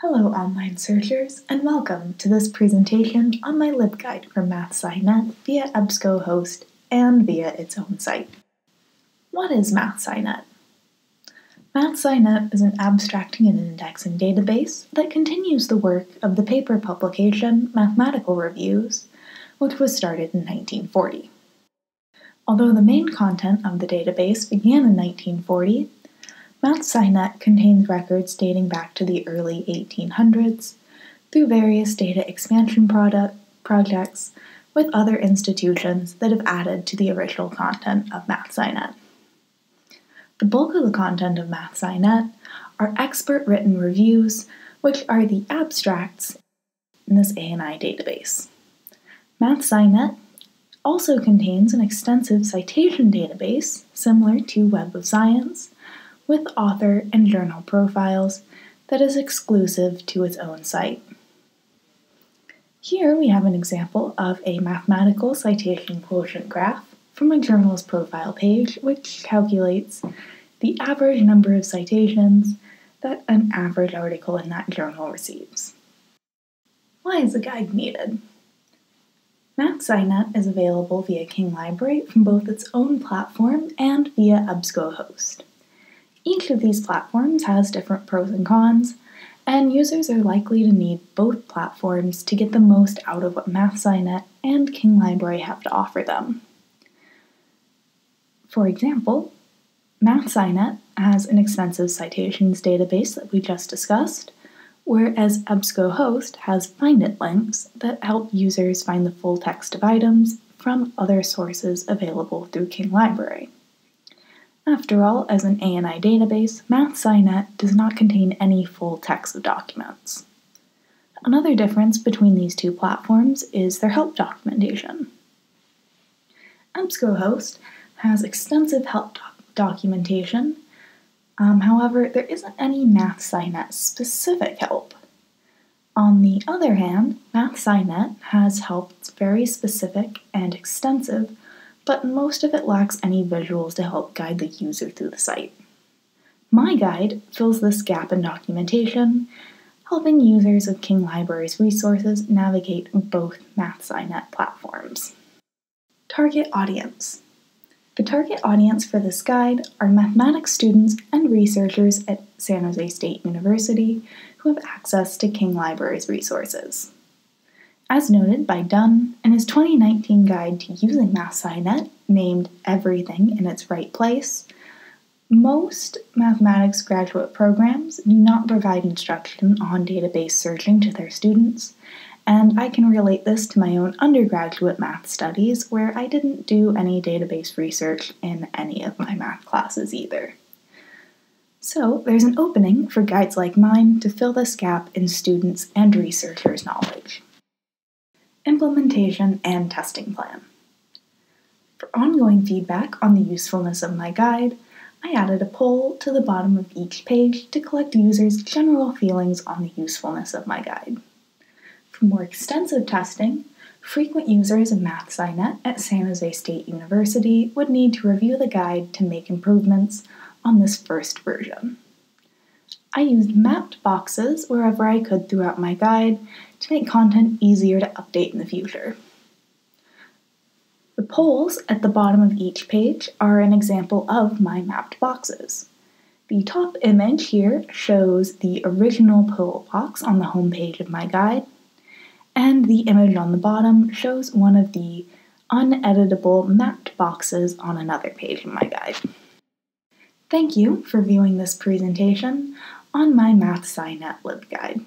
Hello online searchers, and welcome to this presentation on my LibGuide for MathSciNet via EBSCOhost and via its own site. What is MathSciNet? MathSciNet is an abstracting and indexing database that continues the work of the paper publication Mathematical Reviews, which was started in 1940. Although the main content of the database began in 1940, MathSciNet contains records dating back to the early 1800s through various data expansion projects with other institutions that have added to the original content of MathSciNet. The bulk of the content of MathSciNet are expert-written reviews, which are the abstracts in this ANI database. MathSciNet also contains an extensive citation database similar to Web of Science, with author and journal profiles that is exclusive to its own site. Here we have an example of a mathematical citation quotient graph from a journal's profile page, which calculates the average number of citations that an average article in that journal receives. Why is a guide needed? MathSciNet is available via King Library from both its own platform and via EBSCOhost. Each of these platforms has different pros and cons, and users are likely to need both platforms to get the most out of what MathSciNet and King Library have to offer them. For example, MathSciNet has an extensive citations database that we just discussed, whereas EBSCOhost has Find It links that help users find the full text of items from other sources available through King Library. After all, as an ANI database, MathSciNet does not contain any full text of documents. Another difference between these two platforms is their help documentation. EBSCOhost has extensive help documentation, however, there isn't any MathSciNet specific help. On the other hand, MathSciNet has help that's very specific and extensive, but most of it lacks any visuals to help guide the user through the site. My guide fills this gap in documentation, helping users of King Library's resources navigate both MathSciNet platforms. Target audience. The target audience for this guide are mathematics students and researchers at San Jose State University who have access to King Library's resources. As noted by Dunn in his 2019 guide to using MathSciNet, named Everything in Its Right Place, most mathematics graduate programs do not provide instruction on database searching to their students, and I can relate this to my own undergraduate math studies, where I didn't do any database research in any of my math classes either. So there's an opening for guides like mine to fill this gap in students' and researchers' knowledge. Implementation and testing plan. For ongoing feedback on the usefulness of my guide, I added a poll to the bottom of each page to collect users' general feelings on the usefulness of my guide. For more extensive testing, frequent users of MathSciNet at San Jose State University would need to review the guide to make improvements on this first version. I used mapped boxes wherever I could throughout my guide to make content easier to update in the future. The polls at the bottom of each page are an example of my mapped boxes. The top image here shows the original poll box on the home page of my guide, and the image on the bottom shows one of the uneditable mapped boxes on another page in my guide. Thank you for viewing this presentation on my MathSciNet LibGuide.